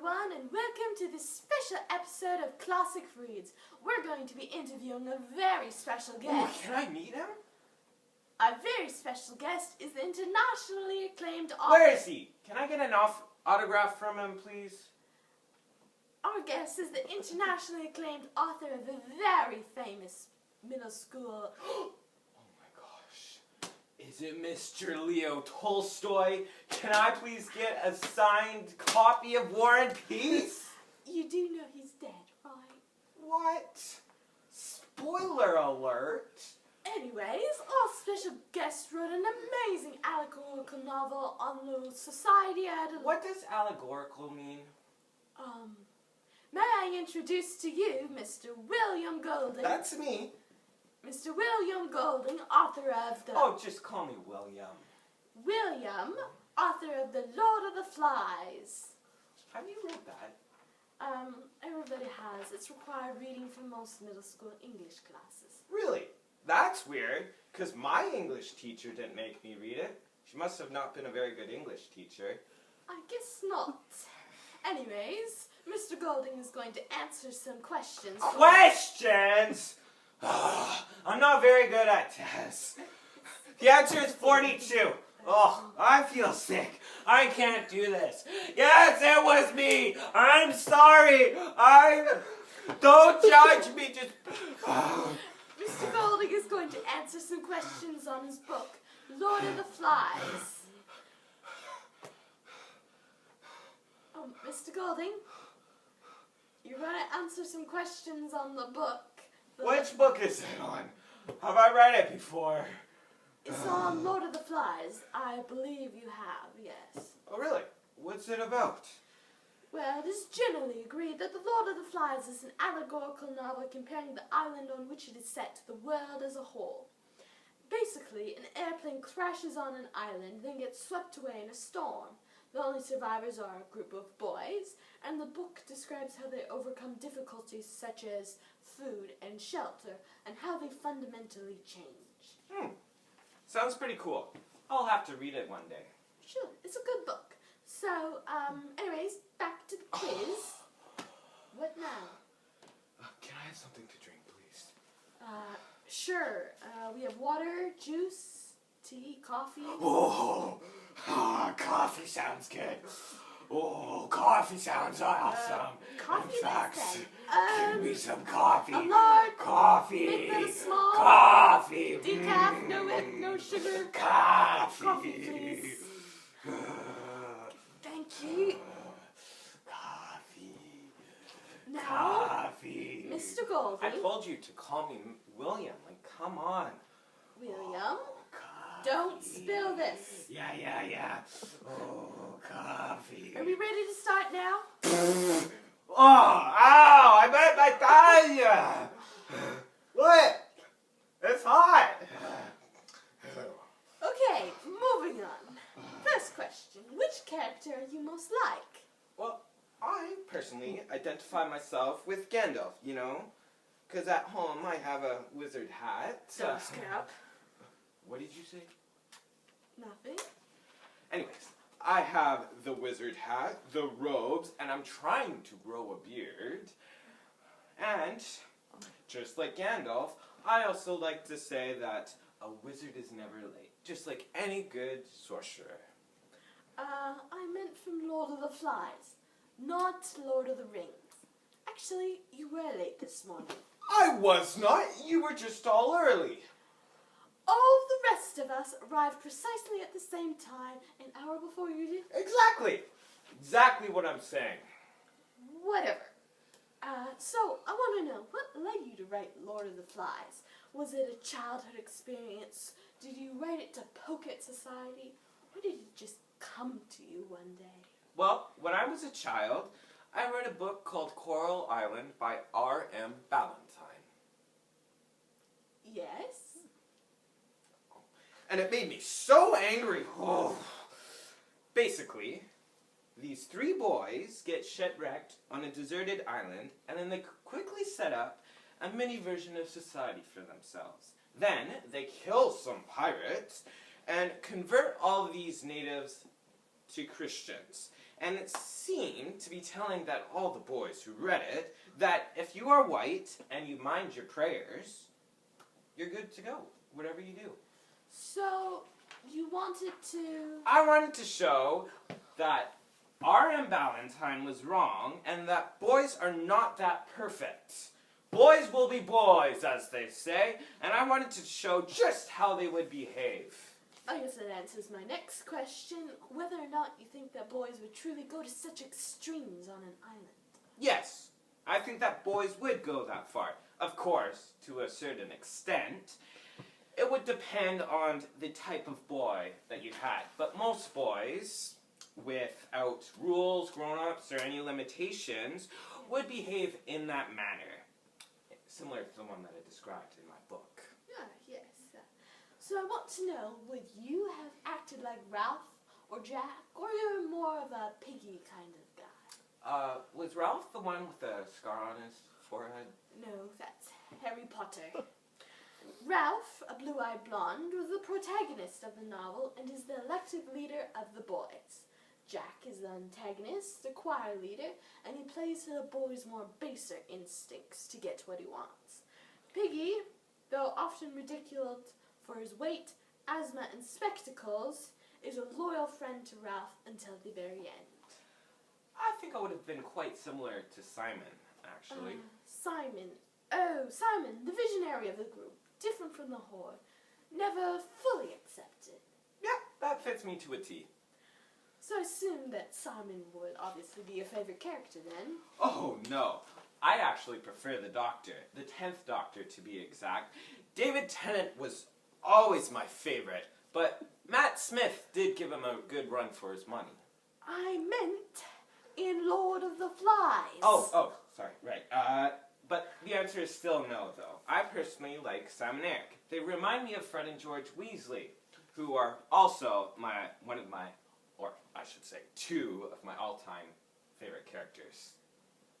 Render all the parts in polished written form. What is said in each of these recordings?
everyone, and welcome to this special episode of Classic Reads. We're going to be interviewing a very special guest. Can I meet him? Our very special guest is the internationally acclaimed author. Where is he? Can I get an autograph from him, please? Our guest is the internationally acclaimed author of a very famous middle school. Oh my gosh. Is it Mr. Leo Tolstoy? Can I please get a signed copy of War and Peace? You do know he's dead, right? What? Spoiler alert. Anyways, our special guest wrote an amazing allegorical novel on the society at What does allegorical mean? May I introduce to you Mr. William Golding? That's me. Mr. William Golding, author of the... Oh, just call me William. William, author of The Lord of the Flies. Have you read that? Everybody has. It's required reading for most middle school English classes. Really? That's weird, because my English teacher didn't make me read it. She must have not been a very good English teacher. I guess not. Anyways, Mr. Golding is going to answer some questions. Questions? I'm not very good at tests. The answer is 42. Oh, I feel sick. I can't do this. Yes, it was me. I'm sorry. Don't judge me. Just... Mr. Golding is going to answer some questions on his book, Lord of the Flies. Oh, Mr. Golding, you're going to answer some questions on the book. Which book is it on? Have I read it before? It's on Lord of the Flies. I believe you have, yes. Oh, really? What's it about? Well, it is generally agreed that The Lord of the Flies is an allegorical novel comparing the island on which it is set to the world as a whole. Basically, an airplane crashes on an island, then gets swept away in a storm. The only survivors are a group of boys, and the book describes how they overcome difficulties such as food and shelter, and how they fundamentally change. Sounds pretty cool. I'll have to read it one day. Sure, it's a good book. So, anyways, back to the quiz. What now? Can I have something to drink, please? Sure. We have water, juice, tea, coffee. Oh, coffee sounds good. Oh, coffee sounds awesome. Coffee In fact, instead. give me some coffee. A large. Coffee. Make that a small. Coffee. Decaf, no whip, no sugar. Coffee. Coffee, please. Thank you. Coffee. Now, Coffee. Mr. Golding. I told you to call me William. Like, come on. William, Coffee. don't spill this. Yeah. Oh, coffee. Are we ready to start now? Oh, ow! I bit my thigh! What? It's hot! Okay, moving on. First question, which character are you most like? Well, I personally identify myself with Gandalf, you know? Because at home I have a wizard hat. Don't scrap. What did you say? Nothing. Anyways, I have the wizard hat, the robes, and I'm trying to grow a beard. And, just like Gandalf, I also like to say that a wizard is never late. Just like any good sorcerer. I meant from Lord of the Flies, not Lord of the Rings. Actually, you were late this morning. I was not! You were just all early. All the rest of us arrived precisely at the same time, an hour before you did. Exactly! Exactly what I'm saying. Whatever. So, I want to know, what led you to write Lord of the Flies? Was it a childhood experience? Did you write it to poke at society? Or did it just come to you one day? Well, when I was a child, I read a book called Coral Island by R.M. Ballantyne. Yes? And it made me so angry. Oh. Basically, these three boys get shipwrecked on a deserted island, and then they quickly set up a mini version of society for themselves. Then they kill some pirates and convert all of these natives to Christians. And it seemed to be telling that all the boys who read it, that if you are white and you mind your prayers, you're good to go, whatever you do. So, you wanted to... I wanted to show that R.M. Ballantyne was wrong, and that boys are not that perfect. Boys will be boys, as they say, and I wanted to show just how they would behave. I guess that answers my next question, whether or not you think that boys would truly go to such extremes on an island. Yes, I think that boys would go that far. Of course, to a certain extent. It would depend on the type of boy that you had. But most boys, without rules, grown-ups, or any limitations, would behave in that manner. Similar to the one that I described in my book. Ah, yes. So I want to know, would you have acted like Ralph or Jack, or you're more of a Piggy kind of guy? Was Ralph the one with the scar on his forehead? No, that's Harry Potter. Ralph, a blue-eyed blonde, was the protagonist of the novel and is the elected leader of the boys. Jack is the antagonist, the choir leader, and he plays to the boys' more baser instincts to get what he wants. Piggy, though often ridiculed for his weight, asthma, and spectacles, is a loyal friend to Ralph until the very end. I think I would have been quite similar to Simon, actually. Simon. Oh, Simon, the visionary of the group. Different from the whore. Never fully accepted. Yeah, that fits me to a T. So I assume that Simon would obviously be your favorite character then. Oh, no. I actually prefer the Doctor. The 10th Doctor, to be exact. David Tennant was always my favorite, but Matt Smith did give him a good run for his money. I meant in Lord of the Flies. Oh, sorry, right. But the answer is still no, though. I personally like Sam and Eric. They remind me of Fred and George Weasley, who are also one of my, or I should say, two of my all-time favorite characters.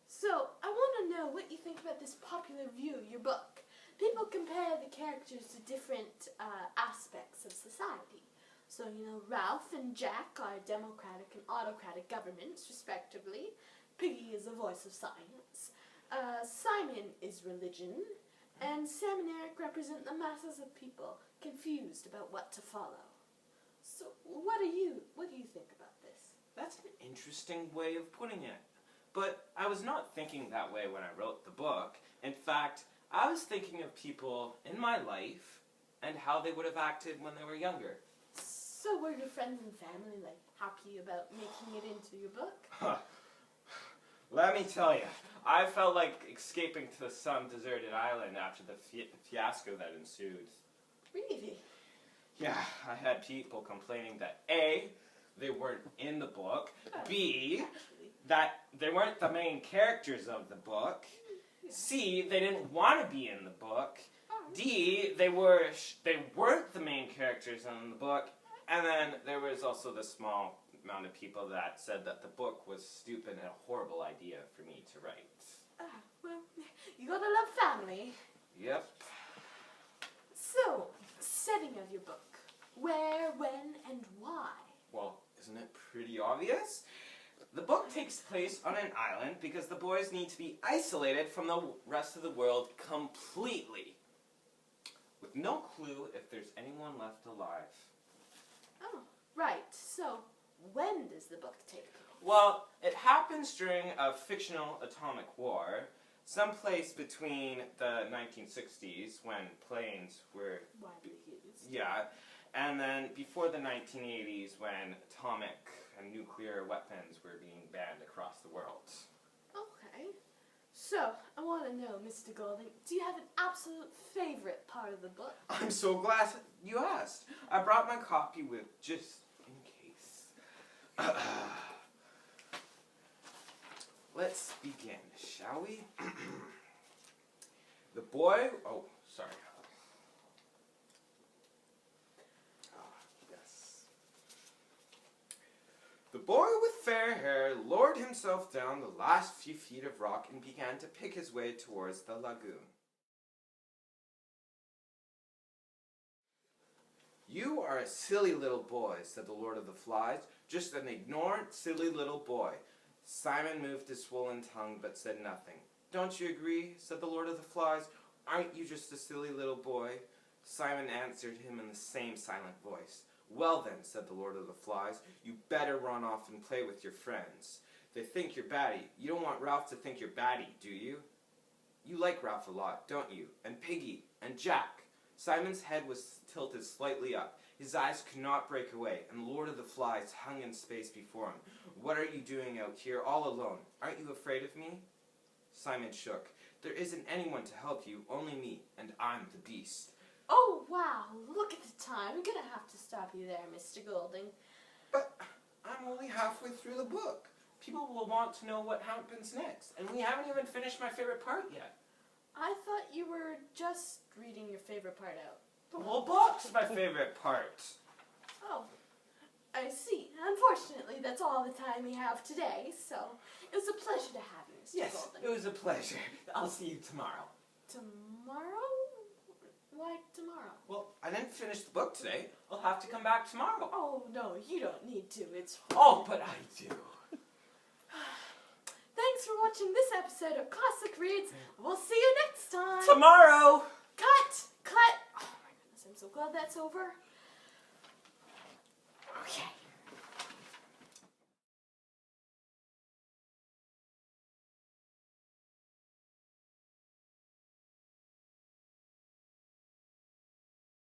So, I want to know what you think about this popular view, your book. People compare the characters to different aspects of society. So, Ralph and Jack are democratic and autocratic governments, respectively. Piggy is the voice of science. Simon is religion. And Sam and Eric represent the masses of people confused about what to follow. So, what do you think about this? That's an interesting way of putting it. But I was not thinking that way when I wrote the book. In fact, I was thinking of people in my life and how they would have acted when they were younger. So were your friends and family, happy about making it into your book? Let me tell you, I felt like escaping to some deserted island after the fiasco that ensued. Really? Yeah, I had people complaining that A, they weren't in the book, B, that they weren't the main characters of the book, C, they didn't want to be in the book, D, they weren't the main characters in the book, and then there was also the small amount of people that said that the book was stupid and a horrible idea for me to write. Well, you gotta love family. Yep. So, setting of your book. Where, when, and why? Well, isn't it pretty obvious? The book takes place on an island because the boys need to be isolated from the rest of the world completely, with no clue if there's anyone left alive. Oh, right. So, when does the book take place? Well, it happens during a fictional atomic war, someplace between the 1960s, when planes were Widely used. Yeah, and then before the 1980s, when atomic and nuclear weapons were being banned across the world. Okay. So, I want to know, Mr. Golding, do you have an absolute favorite part of the book? I'm so glad you asked. I brought my copy with just in case. Let's begin, shall we? The boy... Oh, sorry. Yes. The boy with fair hair lowered himself down the last few feet of rock and began to pick his way towards the lagoon. "You are a silly little boy," said the Lord of the Flies. Just an ignorant, silly little boy. Simon moved his swollen tongue but said nothing. Don't you agree? Said the Lord of the Flies. Aren't you just a silly little boy? Simon answered him in the same silent voice. Well then, said the Lord of the Flies, you better run off and play with your friends. They think you're batty. You don't want Ralph to think you're batty, do you? You like Ralph a lot, don't you? And Piggy, and Jack. Simon's head was tilted slightly up. His eyes could not break away, and the Lord of the Flies hung in space before him. What are you doing out here all alone? Aren't you afraid of me? Simon shook. There isn't anyone to help you, only me, and I'm the beast. Oh, wow, look at the time. I'm gonna have to stop you there, Mr. Golding. But I'm only halfway through the book. People will want to know what happens next, and we haven't even finished my favorite part yet. I thought you were just reading your favorite part out. The whole book's my favorite part. Oh, I see. Unfortunately, that's all the time we have today, so it was a pleasure to have you, Mr. Yes, Golding. it was a pleasure. I'll see you tomorrow. Tomorrow? Why tomorrow? Well, I didn't finish the book today. I'll have to come back tomorrow. Oh, no, you don't need to. It's fine. Oh, but I do. Thanks for watching this episode of Classic Reads. We'll see you next time. Tomorrow! Cut! Cut! Oh my goodness, I'm so glad that's over. Okay.